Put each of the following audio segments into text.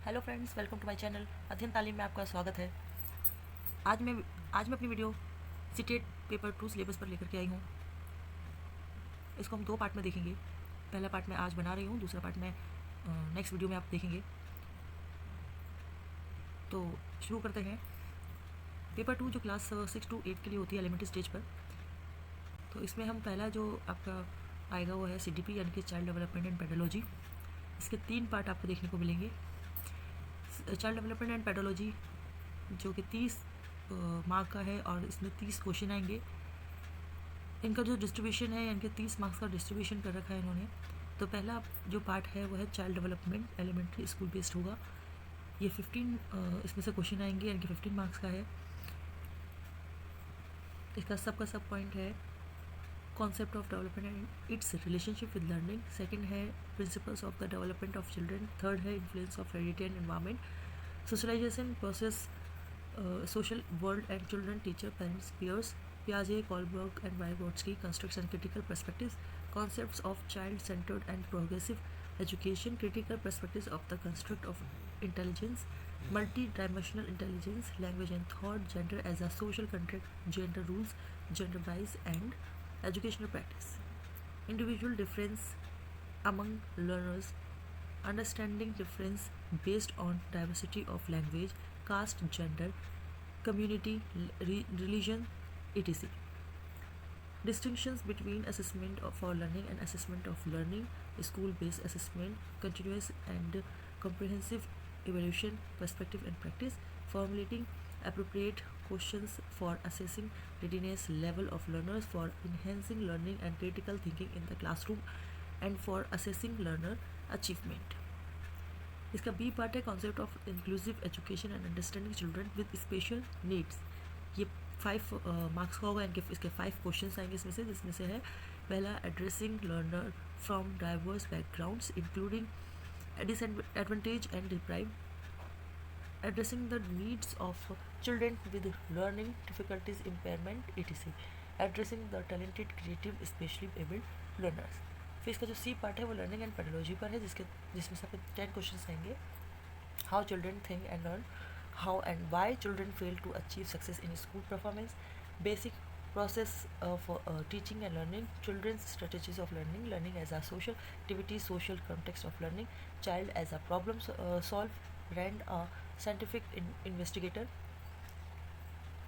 Hello friends, welcome to my channel Adhyayan Taleem में आपका स्वागत है। आज मैं अपनी वीडियो सीटेट पेपर 2 सिलेबस पर लेकर के आई हूँ। इसको हम 2 पार्ट में देखेंगे। पहला पार्ट मैं आज बना रही हूँ, दूसरा पार्ट मैं नेक्स्ट वीडियो में आप देखेंगे। तो शुरू करते हैं। पेपर 2 जो क्लास 6 to 8 के लिए होती है एलिमेंट्री स्टेज पर, तो इसमें हम पहला जो आपका आएगा वो है CDP यानी कि चाइल्ड डेवलपमेंट एंड पेडोलॉजी। इसके 3 पार्ट आपको देखने को मिलेंगे। चाइल्ड डेवलपमेंट एंड पेडोलॉजी जो कि 30 मार्क का है और इसमें 30 क्वेश्चन आएंगे। इनका जो डिस्ट्रीब्यूशन है यानी कि 30 मार्क्स का डिस्ट्रीब्यूशन कर रखा है इन्होंने। तो पहला जो पार्ट है वो है child development, elementary school based होगा। ये 15 इसमें से क्वेश्चन आएंगे यानी कि 15 मार्क्स का है। इसका सब पॉइंट है concept of development and its relationship with learning. Second है principles of the development of children. Third है influence of heredity and environment, socialisation process, social world and children, teacher, parents, peers, Piaget, Kohlberg and Vygotsky, constructs and critical perspectives, concepts of child-centered and progressive education, critical perspectives of the construct of intelligence, multi-dimensional intelligence, language and thought, gender as a social contract, gender rules, gender bias and educational practice, individual difference among learners, understanding difference based on diversity of language, caste, gender, community, religion, etc. Distinctions between assessment for learning and assessment of learning, school-based assessment, continuous and comprehensive evaluation, perspective and practice, formulating appropriate questions for assessing readiness level of learners, for enhancing learning and critical thinking in the classroom, and for assessing learner achievement. इसका B part है concept of inclusive education and understanding children with special needs. ये 5 marks का होगा। इनके इसके 5 question आएंगे इसमें से, जिसमें से है पहला addressing learner from diverse backgrounds including disadvantage and deprive, addressing the needs of children with learning difficulties, impairment, etc, addressing the talented creative specially abled learners. फिर इसका जो सी पार्ट है वो लर्निंग एंड पेडोलॉजी पर है, जिसमें से आपके 10 क्वेश्चन आएंगे। How children think and learn, how and why children fail to achieve success in school performance, basic process for teaching and learning, children's strategies of learning, learning as a social activity, social context of learning, child as a problem solve, rand a scientific investigator,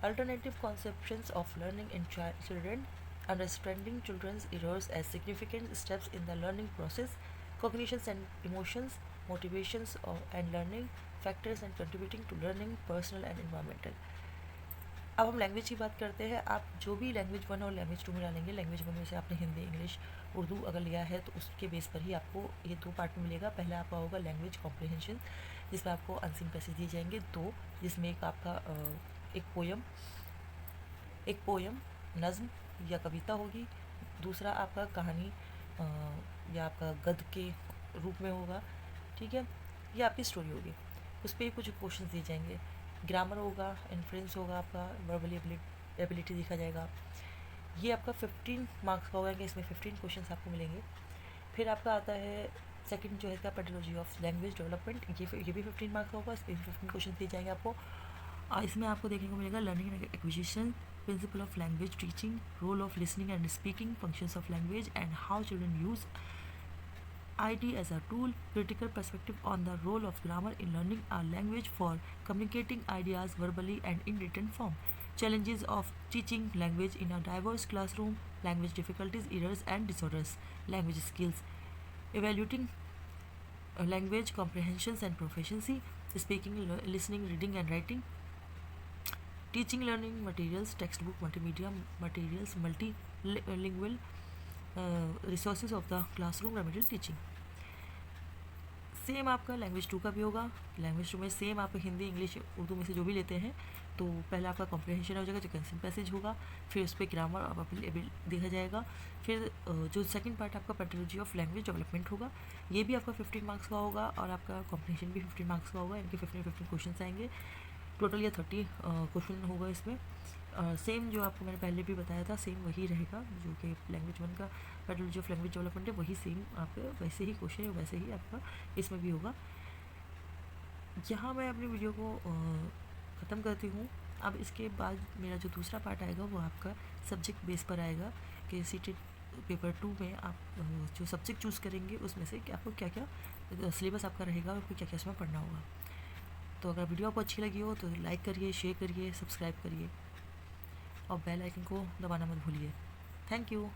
alternative conceptions of learning in children, understanding children's errors as significant steps in the learning process, cognitions and emotions, motivations and learning factors and contributing to learning, personal and environmental। अब हम language की बात करते हैं। आप जो भी language 1 और लैंग्वेज 2 में डालेंगे, लैंग्वेज 1 में से आपने हिंदी, इंग्लिश, उर्दू अगर लिया है तो उसके बेस पर ही आपको ये 2 पार्ट में मिलेगा। पहला आपका होगा लैंग्वेज कॉम्प्रिहेंशन, जिसमें आपको अनसीन पैसेज दिए जाएंगे 2, जिसमें एक आपका एक पोयम नज़्म या कविता होगी, दूसरा आपका कहानी या आपका गद्य के रूप में होगा, ठीक है, ये आपकी स्टोरी होगी। उस पर कुछ क्वेश्चन दिए जाएंगे, ग्रामर होगा, इन्फ्लुएंस होगा, आपका वर्बली एबिलिटी देखा जाएगा। ये आपका 15 मार्क्स का होगा कि इसमें 15 क्वेश्चन आपको मिलेंगे। फिर आपका आता है सेकंड जो है इसका पेडोलॉजी ऑफ लैंग्वेज डेवलपमेंट, ये भी 15 मार्क्स का होगा। इस पर 15 क्वेश्चन दिए जाएंगे आपको। इसमें आपको देखने को मिलेगा learning and acquisition, principle of language teaching, role of listening and speaking, functions of language and how children use IT as a tool, critical perspective on the role of grammar in learning a language for communicating ideas verbally and in written form, challenges of teaching language in a diverse classroom, language difficulties, errors and disorders, language skills, evaluating language comprehensions and proficiency, speaking, listening, reading and writing, teaching learning materials, textbook, multimedia materials, multilingual resources of the classroom remedial teaching. Same आपका language 2 का भी होगा। Language 2 में same आप Hindi, English, Urdu में से जो भी लेते हैं, तो पहला आपका कॉम्प्रिहेंशन हो जाएगा जो कैंसिल पैसेज होगा, फिर उस पर ग्रामर और देखा जाएगा। फिर जो सेकंड पार्ट आपका पेडोलॉजी ऑफ लैंग्वेज डेवलपमेंट होगा, ये भी आपका 15 मार्क्स का होगा और आपका कॉम्प्रिहेंशन भी 15 मार्क्स का होगा। इनके 15 क्वेश्चन आएंगे, टोटल ये 30 क्वेश्चन होगा इसमें। सेम जो आपको मैंने पहले भी बताया था सेम वही रहेगा, जो कि लैंग्वेज 1 का पेडोलॉजी ऑफ लैंग्वेज डेवलपमेंट है, वही सेम आपका वैसे ही क्वेश्चन है, वैसे ही आपका इसमें भी होगा। यहाँ मैं अपनी वीडियो को ख़त्म करती हूँ। अब इसके बाद मेरा जो दूसरा पार्ट आएगा वो आपका सब्जेक्ट बेस पर आएगा कि सीटेट पेपर 2 में आप जो सब्जेक्ट चूज़ करेंगे उसमें से कि आपको क्या क्या सिलेबस आपका रहेगा और आपको क्या क्या उसमें पढ़ना होगा। तो अगर वीडियो आपको अच्छी लगी हो तो लाइक करिए, शेयर करिए, सब्सक्राइब करिए और बेल आइकन को दबाना मत भूलिए। Thank you.